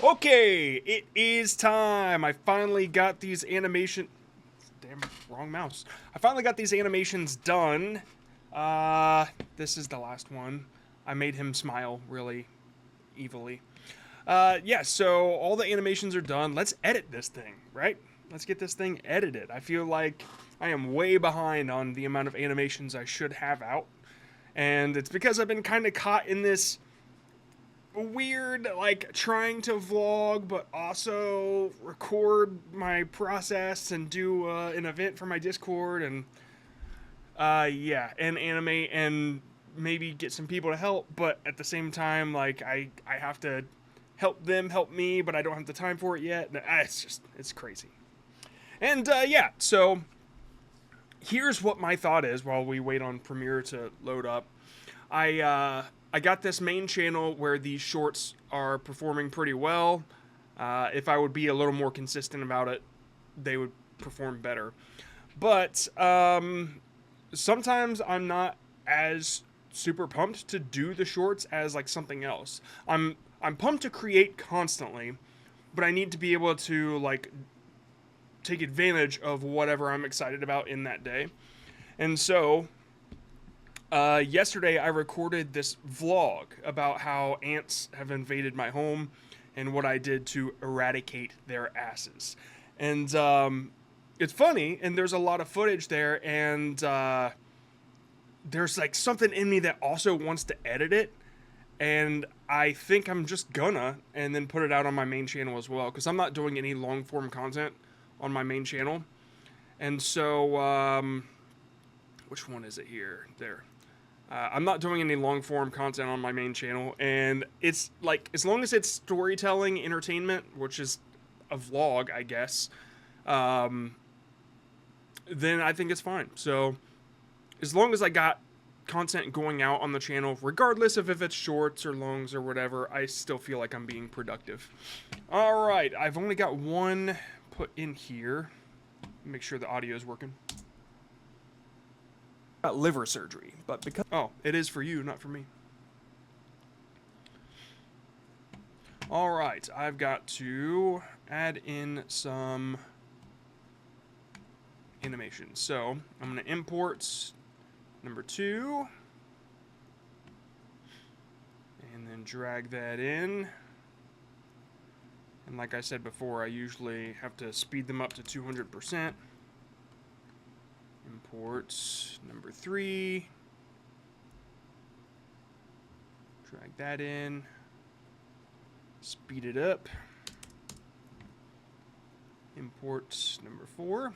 Okay, it is time. I finally got these animation. Damn, wrong mouse. I finally got these animations done. This is the last one. I made him smile really evilly. Yeah, so all the animations are done. Let's edit this thing, right? Let's get this thing edited. I feel like I am way behind on the amount of animations I should have out. And it's because I've been kind of caught in this weird, like, trying to vlog but also record my process and do an event for my Discord and yeah, and animate and maybe get some people to help, but at the same time, like, I have to help them help me, but I don't have the time for it yet. It's crazy. And yeah, so here's what my thought is while we wait on Premiere to load up. I got this main channel where these shorts are performing pretty well. If I would be a little more consistent about it, they would perform better. But sometimes I'm not as super pumped to do the shorts as like something else. I'm pumped to create constantly, but I need to be able to like take advantage of whatever I'm excited about in that day. And so yesterday I recorded this vlog about how ants have invaded my home and what I did to eradicate their asses. And it's funny, and there's a lot of footage there, and there's like something in me that also wants to edit it, and I think I'm just gonna, and then put it out on my main channel as well, because I'm not doing any long form content on my main channel. And so which one is it here? There. I'm not doing any long form content on my main channel, and it's like, as long as it's storytelling entertainment, which is a vlog, I guess, then I think it's fine. So as long as I got content going out on the channel, regardless of if it's shorts or longs or whatever, I still feel like I'm being productive. All right, I've only got one put in here. Make sure the audio is working. Got liver surgery, but because it is for you, not for me. All right, I've got to add in some animation. So I'm going to import number 2 and then drag that in. And like I said before, I usually have to speed them up to 200%. Import number 3. Drag that in. Speed it up. Import number 4.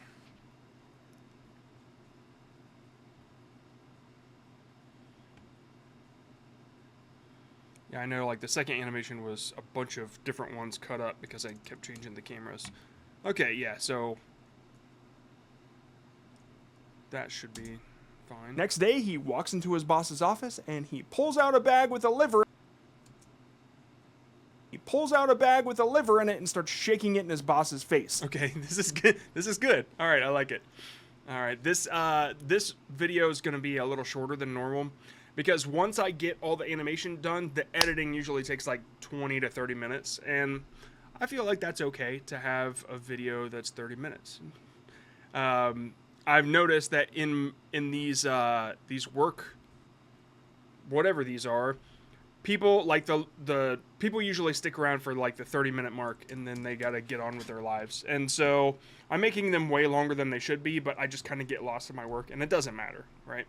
Yeah, I know, like, the second animation was a bunch of different ones cut up because I kept changing the cameras. Okay, yeah, so that should be fine. Next day, he walks into his boss's office and he pulls out a bag with a liver. He pulls out a bag with a liver in it and starts shaking it in his boss's face. Okay, this is good. This is good. All right, I like it. All right, this video is going to be a little shorter than normal, because once I get all the animation done, the editing usually takes like 20 to 30 minutes, and I feel like that's okay to have a video that's 30 minutes. I've noticed that in these work, whatever these are, people like the people usually stick around for like the 30-minute mark, and then they gotta get on with their lives. And so I'm making them way longer than they should be, but I just kind of get lost in my work, and it doesn't matter, right?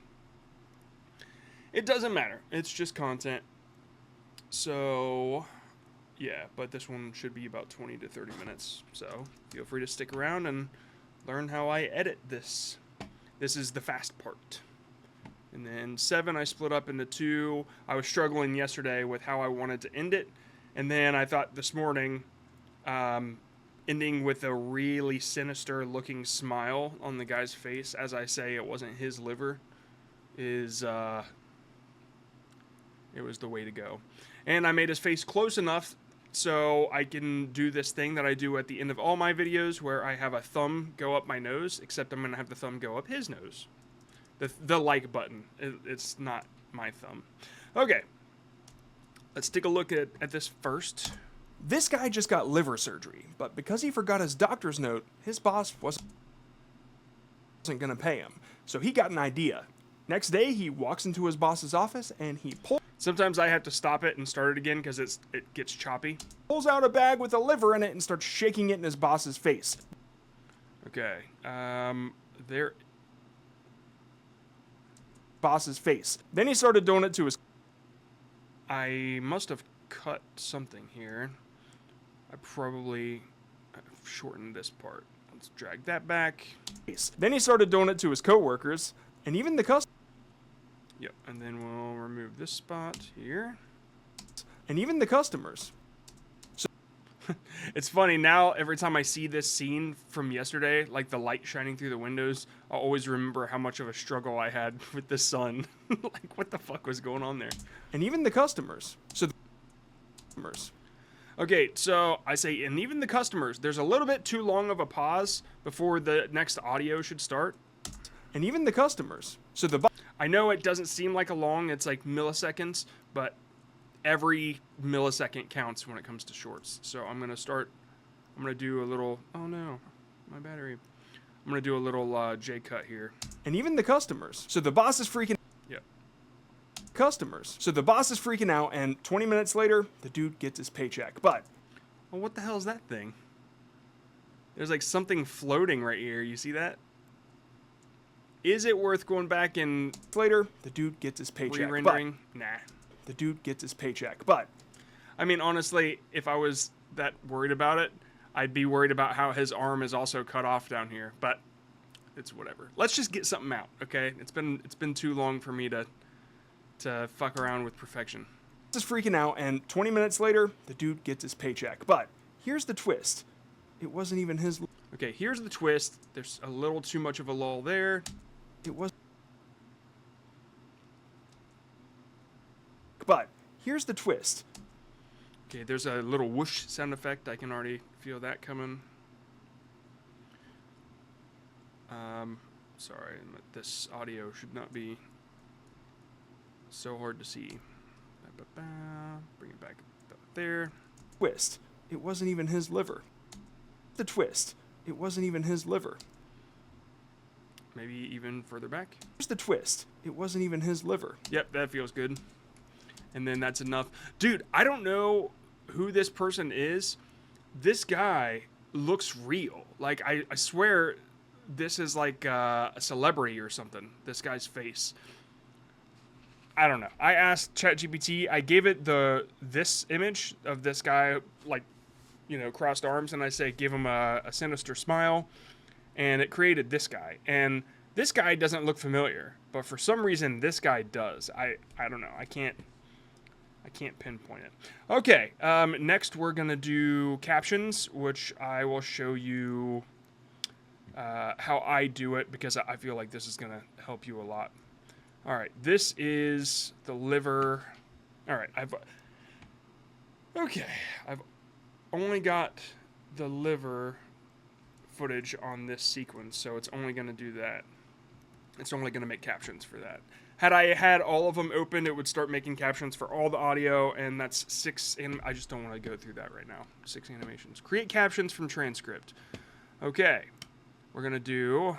It doesn't matter. It's just content. So yeah, but this one should be about 20 to 30 minutes. So feel free to stick around and learn how I edit this. This is the fast part. And then 7 I split up into 2. I was struggling yesterday with how I wanted to end it. And then I thought this morning, ending with a really sinister looking smile on the guy's face as I say it wasn't his liver is it was the way to go. And I made his face close enough so I can do this thing that I do at the end of all my videos where I have a thumb go up my nose, except I'm going to have the thumb go up his nose. The like button. It's not my thumb. Okay. Let's take a look at this first. This guy just got liver surgery, but because he forgot his doctor's note, his boss wasn't gonna pay him. So he got an idea. Next day, he walks into his boss's office and he pulls... Sometimes I have to stop it and start it again because it gets choppy. Pulls out a bag with a liver in it and starts shaking it in his boss's face. Okay, there... boss's face. Then he started doing it to his... I must have cut something here. I probably shortened this part. Let's drag that back. Then he started doing it to his coworkers and even the customers. Yep, and then we'll remove this spot here. And even the customers. So it's funny now, every time I see this scene from yesterday, like the light shining through the windows, I'll always remember how much of a struggle I had with the sun. Like, what the fuck was going on there? And even the customers. So the customers. Okay, so I say, and even the customers, there's a little bit too long of a pause before the next audio should start. And even the customers. So I know it doesn't seem like a long, it's like milliseconds, but every millisecond counts when it comes to shorts. So I'm going to do a little, oh no, my battery. I'm going to do a little J-cut here. And even the customers. So the boss is freaking... Yep. Customers. So the boss is freaking out, and 20 minutes later, the dude gets his paycheck. But, well, what the hell is that thing? There's like something floating right here. You see that? Is it worth going back and later? The dude gets his paycheck. Re-rendering? Nah. The dude gets his paycheck. But, I mean, honestly, if I was that worried about it, I'd be worried about how his arm is also cut off down here. But it's whatever. Let's just get something out, okay? It's been too long for me to fuck around with perfection. Just freaking out, and 20 minutes later, the dude gets his paycheck. But here's the twist. It wasn't even his... Okay, here's the twist. There's a little too much of a lull there. It was... But here's the twist. Okay, there's a little whoosh sound effect. I can already feel that coming. Sorry, this audio should not be so hard to see. Bring it back up there. Twist. It wasn't even his liver. The twist. It wasn't even his liver. Maybe even further back. Here's the twist. It wasn't even his liver. Yep, that feels good. And then that's enough. Dude, I don't know who this person is. This guy looks real. Like, I swear this is like a celebrity or something. This guy's face. I don't know. I asked ChatGPT. I gave it this image of this guy, like, you know, crossed arms, and I say, give him a sinister smile, and it created this guy. And this guy doesn't look familiar, but for some reason, this guy does. I don't know. I can't pinpoint it. Okay, next we're gonna do captions, which I will show you how I do it, because I feel like this is gonna help you a lot. All right, this is the liver. All right, I've only got the liver footage on this sequence, so it's only going to do that. It's only going to make captions for that. Had I had all of them open, it would start making captions for all the audio, and that's 6, and I just don't want to go through that right now. 6 animations. Create captions from transcript. Okay, we're going to do...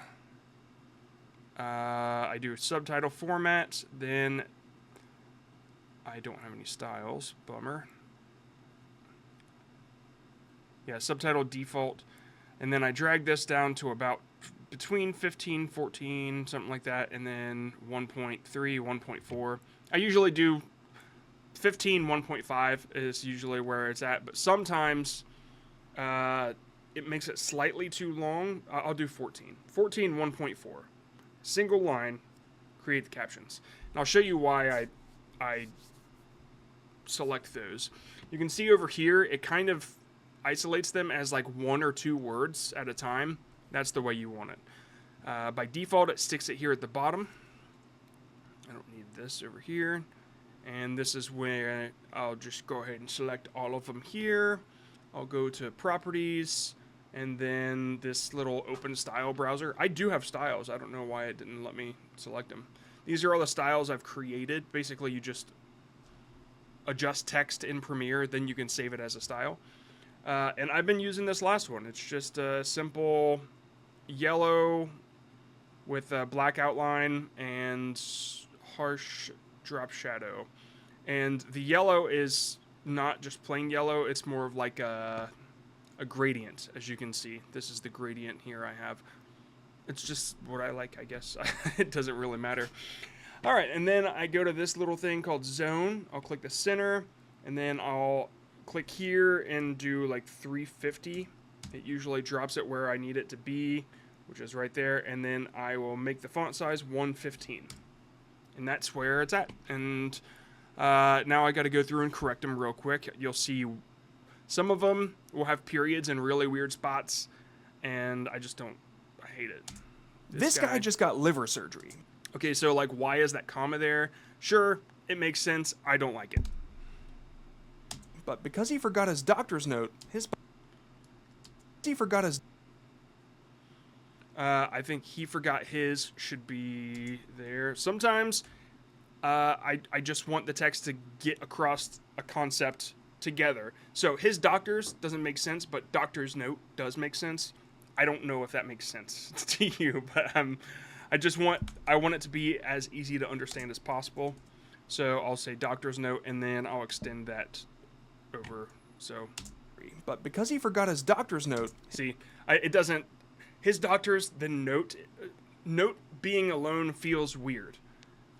I do subtitle format, then I don't have any styles, bummer. Yeah, subtitle default, and then I drag this down to about between 15, 14, something like that, and then 1.3, 1.4. I usually do 15, 1.5 is usually where it's at, but sometimes it makes it slightly too long. I'll do 14. 14, 1.4. Single line, create the captions. And I'll show you why I select those. You can see over here, it kind of isolates them as like 1 or 2 words at a time. That's the way you want it. By default, it sticks it here at the bottom. I don't need this over here. And this is where I'll just go ahead and select all of them here. I'll go to properties, and then this little open style browser. I do have styles. I don't know why it didn't let me select them. These are all the styles I've created. Basically, you just adjust text in Premiere, then you can save it as a style. And I've been using this last one. It's just a simple yellow with a black outline and harsh drop shadow. And the yellow is not just plain yellow, it's more of like a gradient, as you can see. This is the gradient here I have. It's just what I like, I guess. It doesn't really matter. All right, and then I go to this little thing called zone. I'll click the center, and then I'll click here and do like 350. It usually drops it where I need it to be, which is right there, and then I will make the font size 115. And that's where it's at. And now I got to go through and correct them real quick. You'll see some of them will have periods in really weird spots, and I just don't, I hate it. This guy just got liver surgery. Okay, so like, why is that comma there? Sure, it makes sense. I don't like it. But because he forgot his doctor's note, I think he forgot his should be there. Sometimes I just want the text to get across a concept together. So his doctor's doesn't make sense, but doctor's note does make sense. I don't know if that makes sense to you, but I want it to be as easy to understand as possible. So I'll say doctor's note, and then I'll extend that over. So, but because he forgot his doctor's note, see, it doesn't. His doctor's, the note being alone feels weird.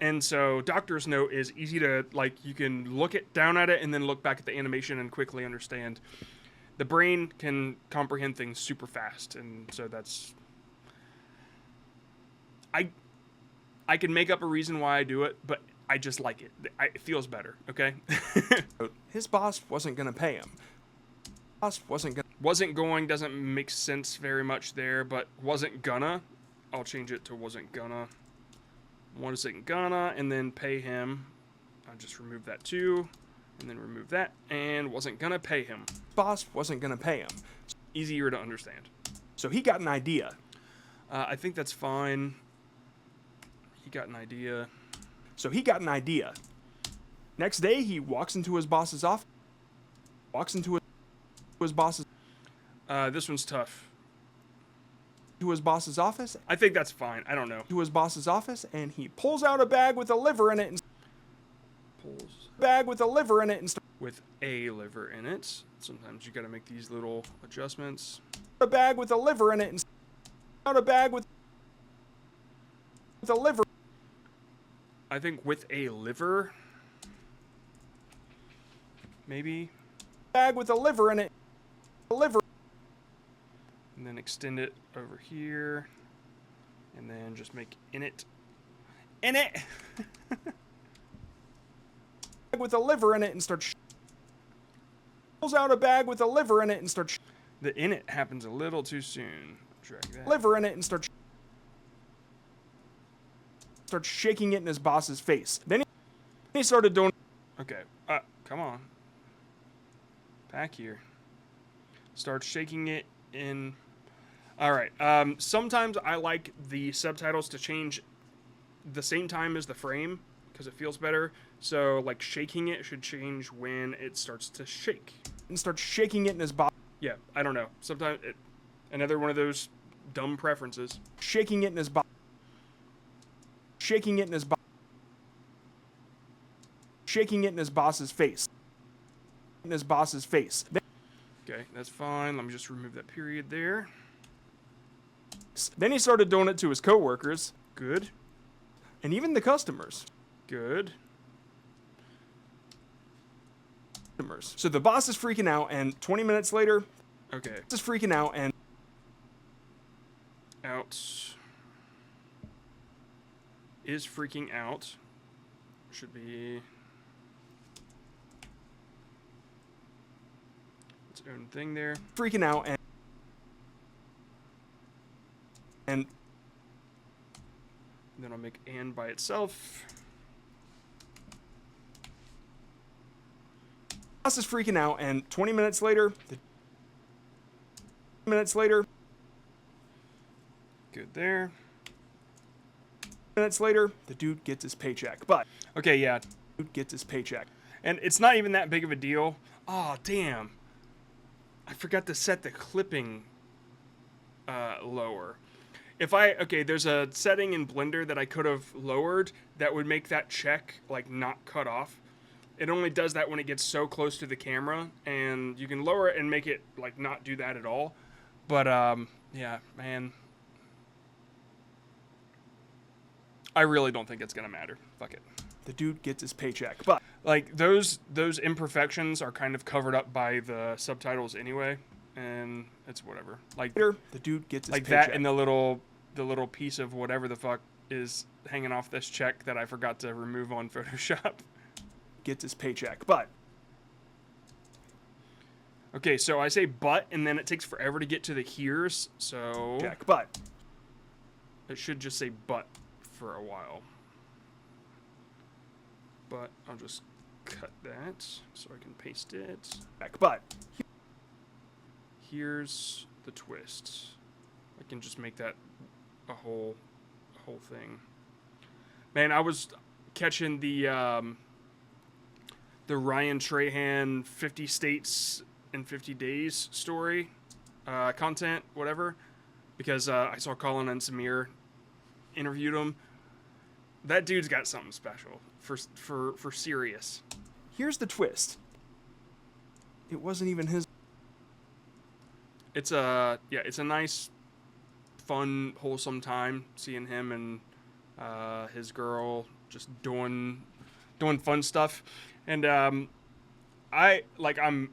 And so doctor's note is easy to, like, you can look down at it and then look back at the animation and quickly understand. The brain can comprehend things super fast, and so that's... I can make up a reason why I do it, but I just like it. It feels better, okay? his boss wasn't going to pay him. Wasn't going doesn't make sense very much there, but wasn't gonna. I'll change it to wasn't gonna. Wasn't gonna, and then pay him. I'll just remove that too, and then remove that, and wasn't gonna pay him. Boss wasn't gonna pay him. Easier to understand. So he got an idea. I think that's fine. He got an idea. So he got an idea. Next day, he walks into his boss's office. This one's tough. To his boss's office. I think that's fine. I don't know. To his boss's office, and he pulls out a bag with a liver in it. And with a liver in it. With a liver in it. Sometimes you got to make these little adjustments. A bag with a liver in it. And out a bag with a liver. I think with a liver. Maybe. Bag with a liver in it. A liver. And then extend it over here. And then just make in it. With a liver in it and start. Pulls out a bag with a liver in it and start. The in it happens a little too soon. Drag that. Liver in it and start shaking it in his boss's face. Then he started doing. Okay. Come on. Back here. Start shaking it in. All right. Sometimes I like the subtitles to change the same time as the frame because it feels better. So, like, shaking it should change when it starts to shake. And start shaking it in his boss. Yeah, I don't know. Sometimes another one of those dumb preferences. Shaking it in his boss. Shaking it in his boss. Shaking it in his boss's face. In his boss's face. Okay, that's fine. Let me just remove that period there. Then he started doing it to his coworkers. Good. And even the customers. Good. So the boss is freaking out, and 20 minutes later, okay, is freaking out and is freaking out. Should be its own thing there. Freaking out and then I'll make and by itself. Boss is freaking out, and 20 minutes later, good there. Minutes later, the dude gets his paycheck. But okay, yeah, dude gets his paycheck. And it's not even that big of a deal. Oh, damn. I forgot to set the clipping lower. Okay, there's a setting in Blender that I could have lowered that would make that check, like, not cut off. It only does that when it gets so close to the camera, and you can lower it and make it, like, not do that at all. But, yeah, man. I really don't think it's gonna matter. Fuck it. The dude gets his paycheck. But Like, those imperfections are kind of covered up by the subtitles anyway, and it's whatever. Like, the dude gets his like paycheck. that and the little piece of whatever the fuck is hanging off this check that I forgot to remove on Photoshop. Gets his paycheck. But Okay, so I say but, and then it takes forever to get to the here's, so check. But it should just say but for a while. But I'll just cut that so I can paste it. but Here's the twist. I can just make that a whole thing. Man, I was catching the Ryan Trahan 50 States in 50 Days story, content, whatever, because I saw Colin and Samir interviewed him. That dude's got something special for serious. here's the twist. It wasn't even his. It's a nice, fun, wholesome time seeing him and his girl just doing fun stuff, and I'm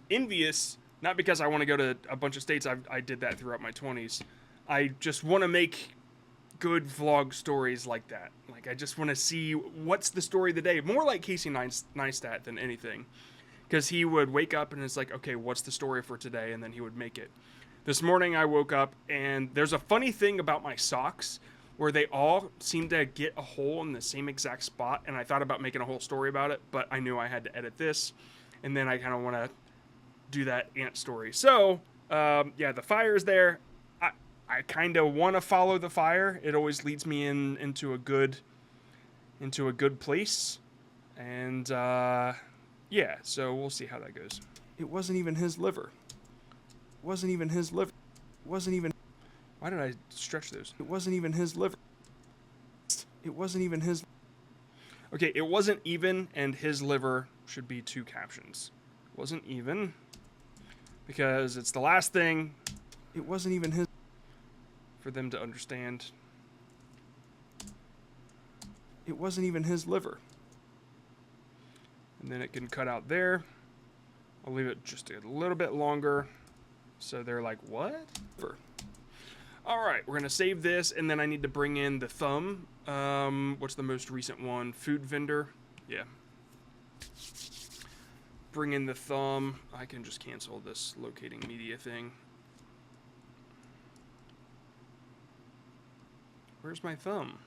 envious, not because I want to go to a bunch of states. I did that throughout my 20s. I just want to make good vlog stories like that. Like, I just want to see what's the story of the day. More like Casey Neistat than anything. Because he would wake up and it's like, okay, what's the story for today? And then he would make it. This morning I woke up and there's a funny thing about my socks where they all seem to get a hole in the same exact spot. And I thought about making a whole story about it, but I knew I had to edit this. And then I kind of want to do that ant story. So, yeah, the fire's there. I kind of want to follow the fire. It always leads me into a good place. And, yeah, so we'll see how that goes. It wasn't even his liver. It wasn't even his liver. It wasn't even. Why did I stretch those? It wasn't even his liver. It wasn't even his. Okay, it wasn't even, and his liver should be 2 captions. It wasn't even, because it's the last thing It wasn't even his. for them to understand. It wasn't even his liver. And then it can cut out there. I'll leave it just a little bit longer. So they're like, what? All right, we're gonna save this, and then I need to bring in the thumb. What's the most recent one? Food vendor. Yeah. Bring in the thumb. I can just cancel this locating media thing. Where's my thumb?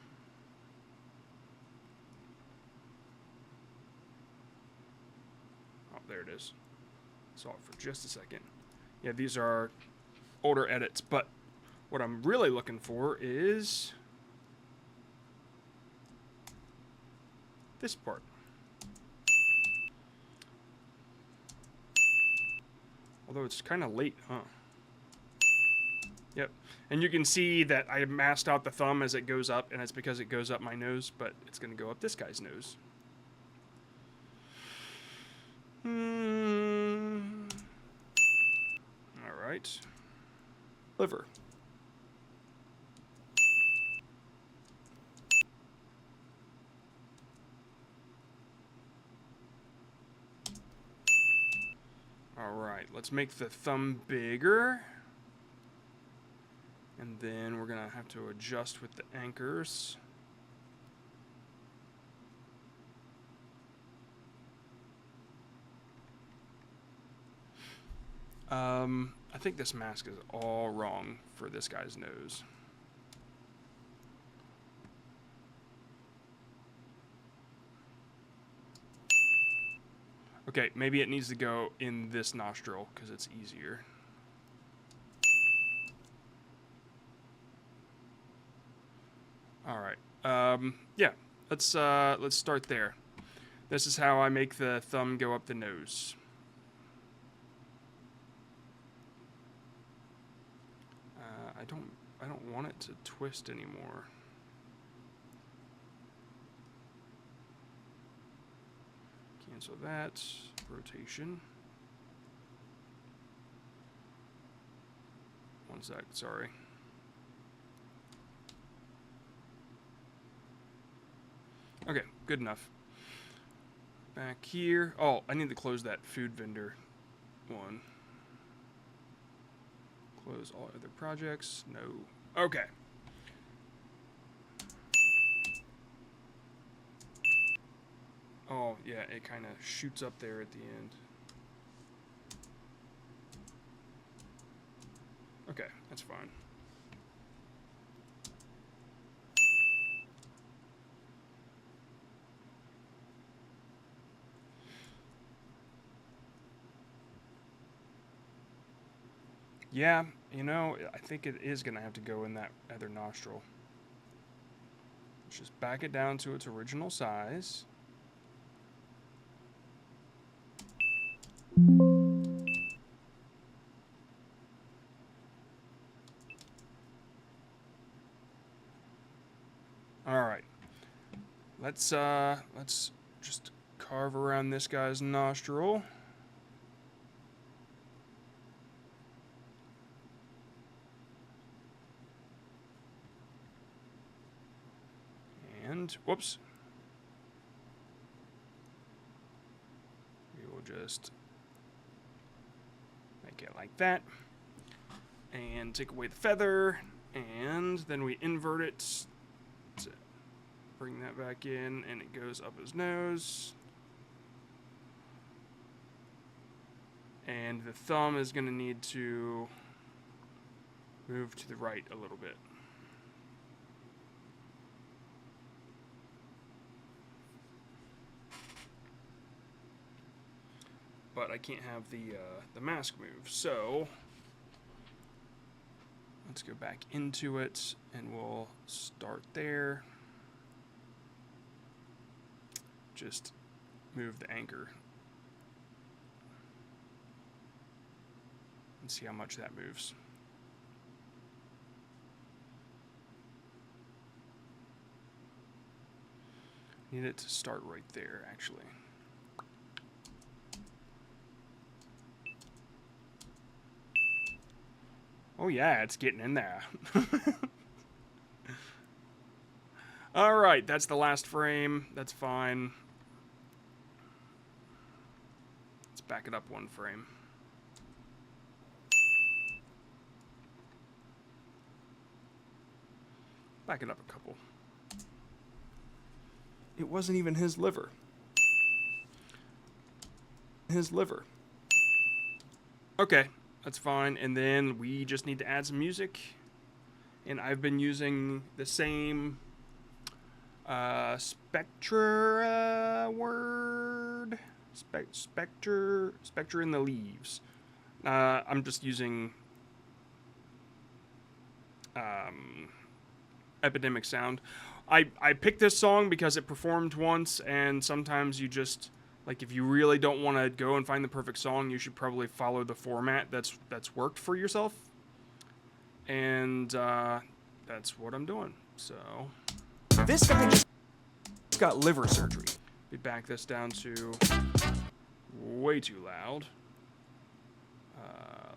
Oh, there it is. Saw it for just a second. Yeah, these are older edits, but what I'm really looking for is this part. Although it's kind of late, huh? Yep. And you can see that I masked out the thumb as it goes up, and it's because it goes up my nose, but it's going to go up this guy's nose. All right. Liver. All right, let's make the thumb bigger. And then we're going to have to adjust with the anchors. I think this mask is all wrong for this guy's nose. Okay, maybe it needs to go in this nostril because it's easier. All right. Yeah, let's start there. This is how I make the thumb go up the nose. I don't want it to twist anymore. Cancel that. Rotation. One sec, sorry. Okay, good enough. Back here. Oh, I need to close that food vendor one. Close all other projects. No. Okay. Oh, yeah, it kind of shoots up there at the end. Okay, that's fine. Yeah, you know, I think it is going to have to go in that other nostril. Let's just back it down to its original size. All right. Let's just carve around this guy's nostril. And, whoops. We will just make it like that. And take away the feather. And then we invert it to bring that back in, and it goes up his nose. And the thumb is going to need to move to the right a little bit. But I can't have the mask move, so let's go back into it, and we'll start there. Just move the anchor and see how much that moves. Need it to start right there, actually. Oh yeah, it's getting in there. All right, that's the last frame. That's fine. Let's back it up one frame. Back it up a couple. It wasn't even his liver. His liver. Okay, that's fine. And then we just need to add some music. And I've been using the same Spectre word. Spectre in the leaves. I'm just using Epidemic Sound. I picked this song because it performed once, and sometimes you just, like, if you really don't want to go and find the perfect song, you should probably follow the format that's worked for yourself. And that's what I'm doing. So This guy just got liver surgery. we back this down to way too loud.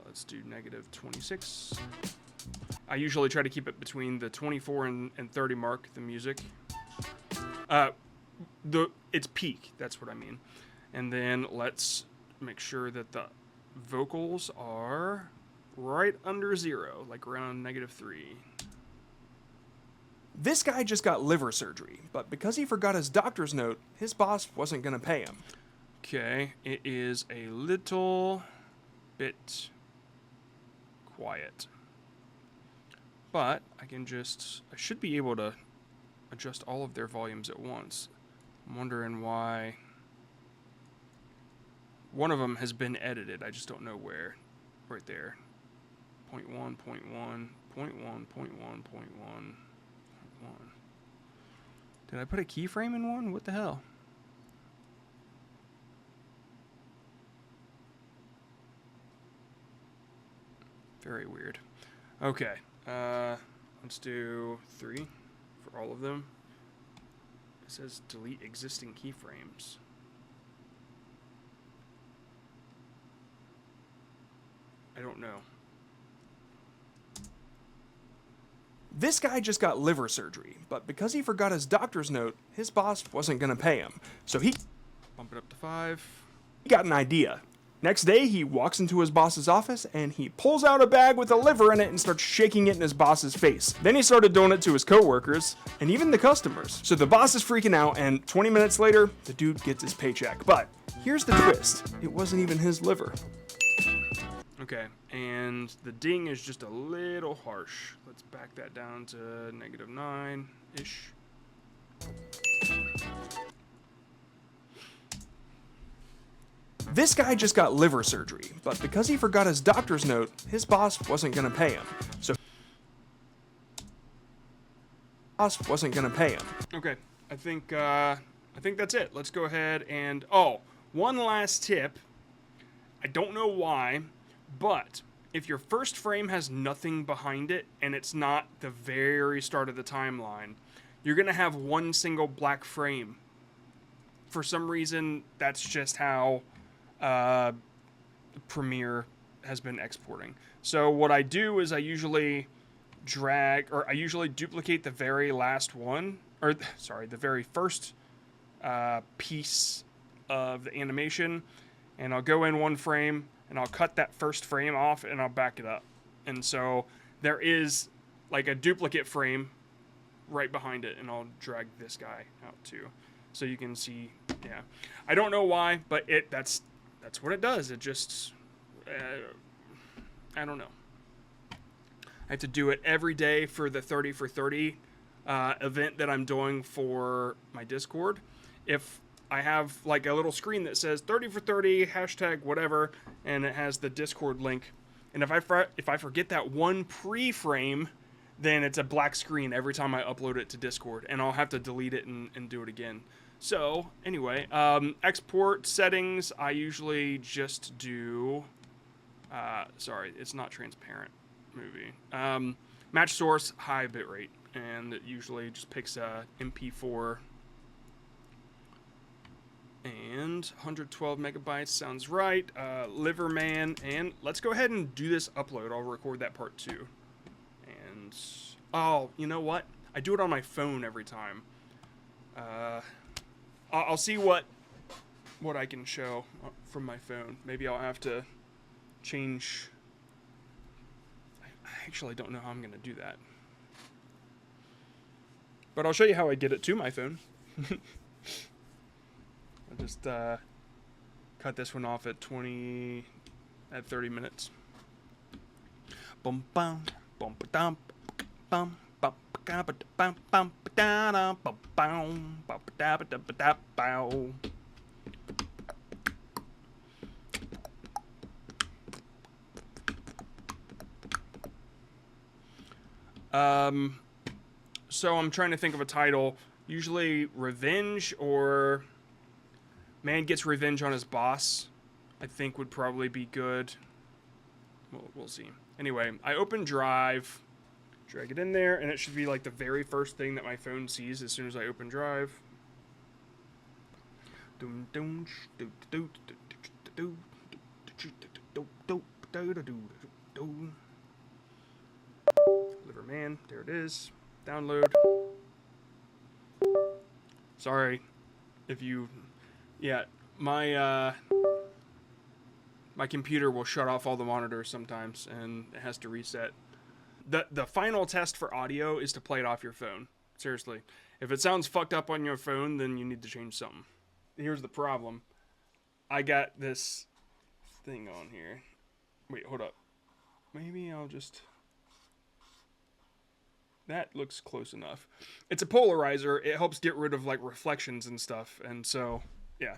Let's do -26. I usually try to keep it between the 24 and 30 mark, the music. It's peak, that's what I mean. And then let's make sure that the vocals are right under 0, like around -3. This guy just got liver surgery, but because he forgot his doctor's note, his boss wasn't going to pay him. Okay, it is a little bit quiet. But I should be able to adjust all of their volumes at once. I'm wondering why one of them has been edited. I just don't know where. Right there. 0.1, 0.1, 0.1, 0.1, 0.1, 0.1. Did I put a keyframe in one? What the hell? Very weird. Okay. Let's do 3 for all of them. It says delete existing keyframes. I don't know. This guy just got liver surgery, but because he forgot his doctor's note, his boss wasn't gonna pay him. So he Bump it up to 5. got an idea. Next day, he walks into his boss's office and he pulls out a bag with a liver in it and starts shaking it in his boss's face. Then he started doing it to his coworkers and even the customers. So the boss is freaking out, and 20 minutes later, the dude gets his paycheck. But here's the twist. It wasn't even his liver. Okay, and the ding is just a little harsh. Let's back that down to -9-ish. This guy just got liver surgery, but because he forgot his doctor's note, his boss wasn't gonna pay him. So Okay, I think that's it. Let's go ahead and one last tip. I don't know why, but if your first frame has nothing behind it and it's not the very start of the timeline, you're gonna have one single black frame. For some reason, that's just how Premiere has been exporting. So what I do is I usually duplicate the very last one, or sorry, the very first piece of the animation, and I'll go in one frame and I'll cut that first frame off and I'll back it up. And so there is like a duplicate frame right behind it, and I'll drag this guy out too, so you can see. Yeah, I don't know why, but that's what it does. It just I don't know. I have to do it every day for the 30 for 30 event that I'm doing for my Discord. If I have like a little screen that says 30 for 30 hashtag whatever, and it has the Discord link, and if I forget that one pre-frame, then it's a black screen every time I upload it to Discord, and I'll have to delete it and do it again. So anyway, export settings, I usually just do sorry, it's not transparent movie. Match source, high bitrate, and it usually just picks a MP4. And 112 megabytes sounds right. Liverman, and let's go ahead and do this upload. I'll record that part too. And oh, you know what? I do it on my phone every time. I'll see what I can show from my phone. Maybe I'll have to change. I actually don't know how I'm gonna do that, but I'll show you how I get it to my phone. I'll just cut this one off at 30 minutes. Bum bum bum bum bum bum bum bum bum bum bum. So I'm trying to think of a title. Usually Revenge or Man Gets Revenge on His Boss, I think would probably be good. We'll see. Anyway, I open Drive, drag it in there, and it should be like the very first thing that my phone sees as soon as I open Drive. Liverman, there it is. Download. Sorry if you... Yeah, my computer will shut off all the monitors sometimes, and it has to reset. The final test for audio is to play it off your phone. Seriously. If it sounds fucked up on your phone, then you need to change something. Here's the problem. I got this thing on here. Wait, hold up. Maybe I'll just... That looks close enough. It's a polarizer. It helps get rid of like reflections and stuff, and so yeah.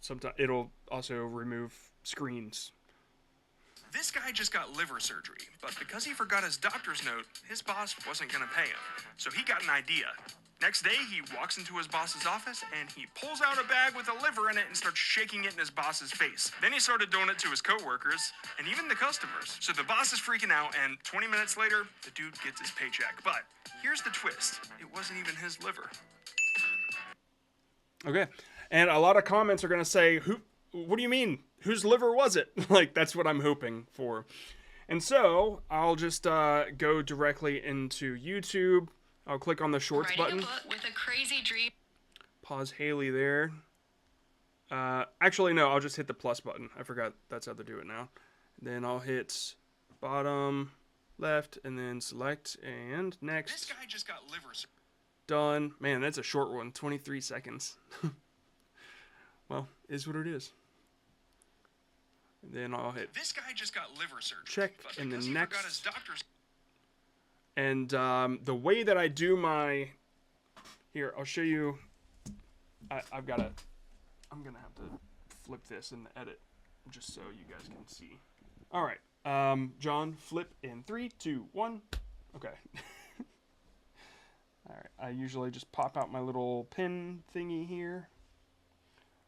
Sometimes it'll also remove screens. This guy just got liver surgery, but because he forgot his doctor's note, his boss wasn't gonna pay him. So he got an idea. Next day, he walks into his boss's office and he pulls out a bag with a liver in it and starts shaking it in his boss's face. Then he started doing it to his coworkers and even the customers. So the boss is freaking out, and 20 minutes later, the dude gets his paycheck. But here's the twist. It wasn't even his liver. Okay. And a lot of comments are gonna say, what do you mean? Whose liver was it? Like, that's what I'm hoping for. And so I'll just go directly into YouTube. I'll click on the shorts button. With a crazy dream. Pause Haley there. Actually, no, I'll just hit the plus button. I forgot that's how to do it now. Then I'll hit bottom left and then select and next. This guy just got liver. Done. Man, that's a short one. 23 seconds. Well, is what it is. And then I'll hit. This guy just got liver surgery. Check and then next. And the way that I do my. Here, I'll show you. I'm gonna have to flip this in the edit, just so you guys can see. All right, John, flip in 3, 2, 1. Okay. All right. I usually just pop out my little pin thingy here.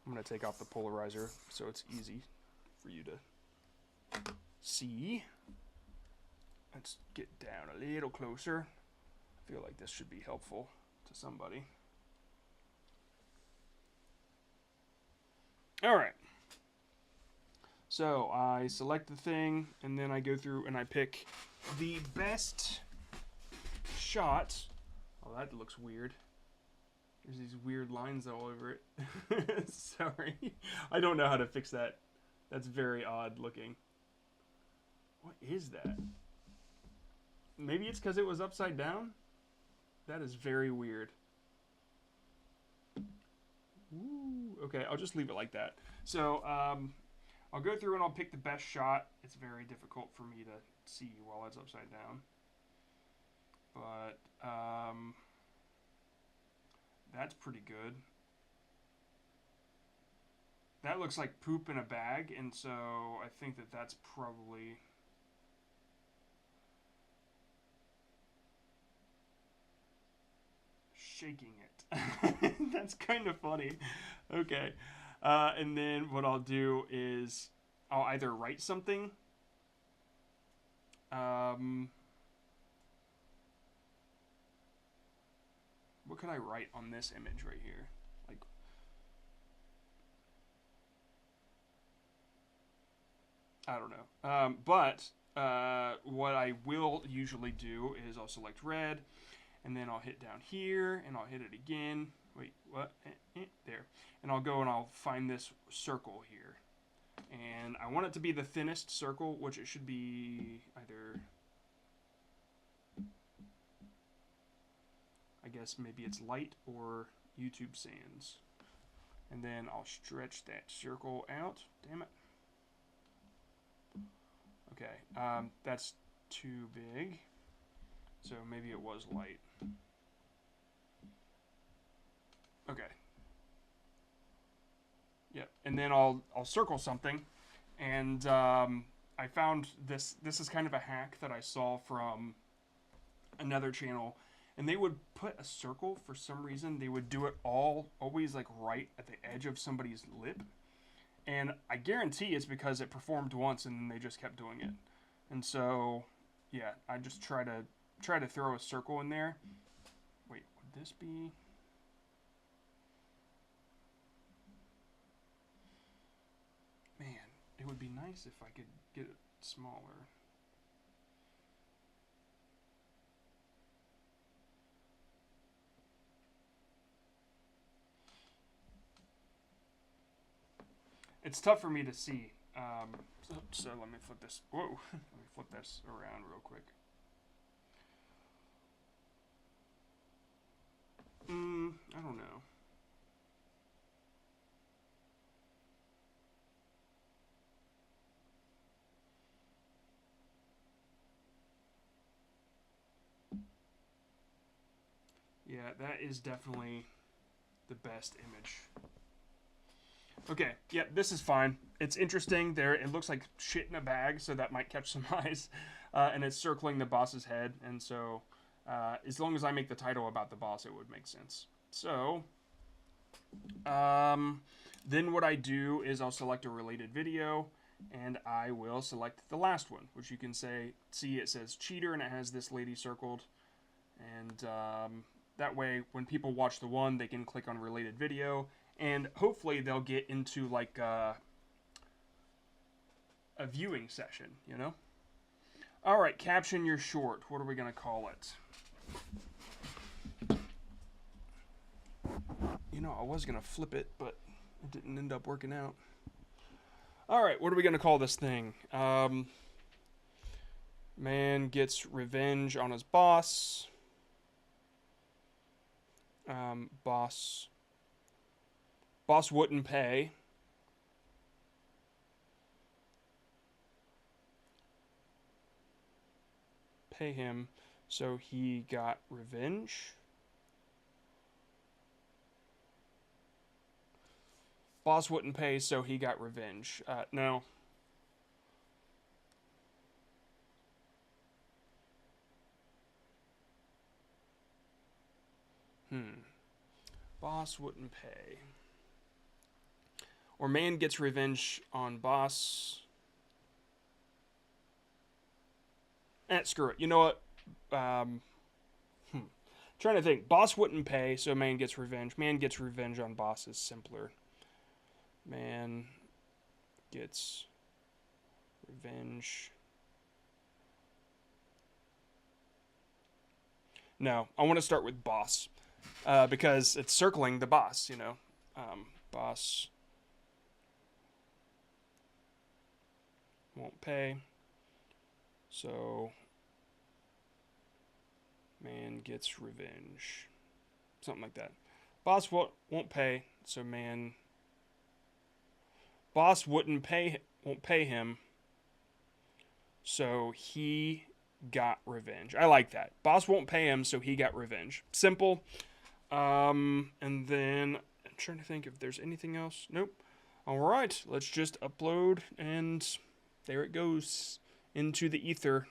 I'm gonna take off the polarizer so it's easy for you to see. Let's get down a little closer. I feel like this should be helpful to somebody. Alright. So I select the thing, and then I go through and I pick the best shot. Oh, that looks weird. There's these weird lines all over it. Sorry. I don't know how to fix that. That's very odd looking. What is that? Maybe it's because it was upside down? That is very weird. Ooh, okay, I'll just leave it like that. So, I'll go through and I'll pick the best shot. It's very difficult for me to see while it's upside down. But, that's pretty good. That looks like poop in a bag, and so I think that that's probably... shaking it. That's kind of funny. Okay. And then what I'll do is I'll either write something. What could I write on this image right here? Like, I don't know. But what I will usually do is I'll select red, and then I'll hit down here, and I'll hit it again. Wait, what? There. And I'll go and I'll find this circle here. And I want it to be the thinnest circle, which it should be either... I guess maybe it's light or YouTube Sans. And then I'll stretch that circle out. Damn it. Okay, that's too big. So maybe it was light. Okay. Yep, and then I'll circle something. And I found this is kind of a hack that I saw from another channel. And they would put a circle for some reason. They would do it always like right at the edge of somebody's lip. And I guarantee it's because it performed once and then they just kept doing it. And so, yeah, I just try to throw a circle in there. Wait, would this be... Man, it would be nice if I could get it smaller. It's tough for me to see. So let me flip this. Whoa, let me flip this around real quick. I don't know. Yeah, that is definitely the best image. Okay, yeah, this is fine. It's interesting. There, it looks like shit in a bag, so that might catch some eyes. And it's circling the boss's head, and so as long as I make the title about the boss, it would make sense. So, then what I do is I'll select a related video, and I will select the last one, which you can see it says cheater, and it has this lady circled. And that way, when people watch the one, they can click on related video, and hopefully they'll get into like a viewing session, you know? All right, caption your short. What are we going to call it? You know, I was going to flip it, but it didn't end up working out. All right, what are we going to call this thing? Man gets revenge on his boss. Boss wouldn't pay. Pay him, so he got revenge. Boss wouldn't pay, so he got revenge. No. Boss wouldn't pay. Or man gets revenge on boss. Screw it. You know what? Trying to think. Boss wouldn't pay, so man gets revenge. Man gets revenge on boss is simpler. Man gets revenge. No, I want to start with boss. Because it's circling the boss, you know. Boss won't pay. So man gets revenge. Something like that. Boss won't pay, so man. Boss won't pay him, so he got revenge. I like that. Boss won't pay him, so he got revenge. Simple. And then I'm trying to think if there's anything else. Nope. All right, let's just upload, and there it goes into the ether.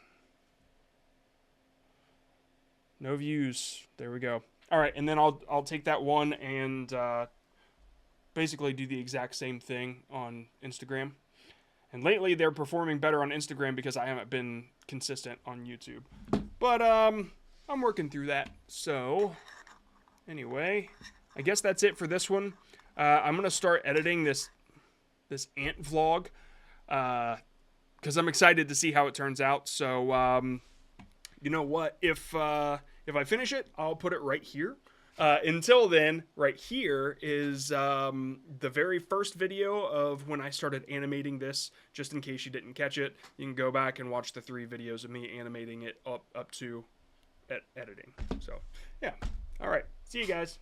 No views. There we go. All right, and then I'll take that one and basically do the exact same thing on Instagram. And lately they're performing better on Instagram because I haven't been consistent on YouTube. But I'm working through that. So anyway, I guess that's it for this one. I'm gonna start editing this ant vlog because I'm excited to see how it turns out. So you know what? If I finish it, I'll put it right here. Until then, right here is the very first video of when I started animating this, just in case you didn't catch it. You can go back and watch the 3 videos of me animating it up to editing. So, yeah. All right. See you guys.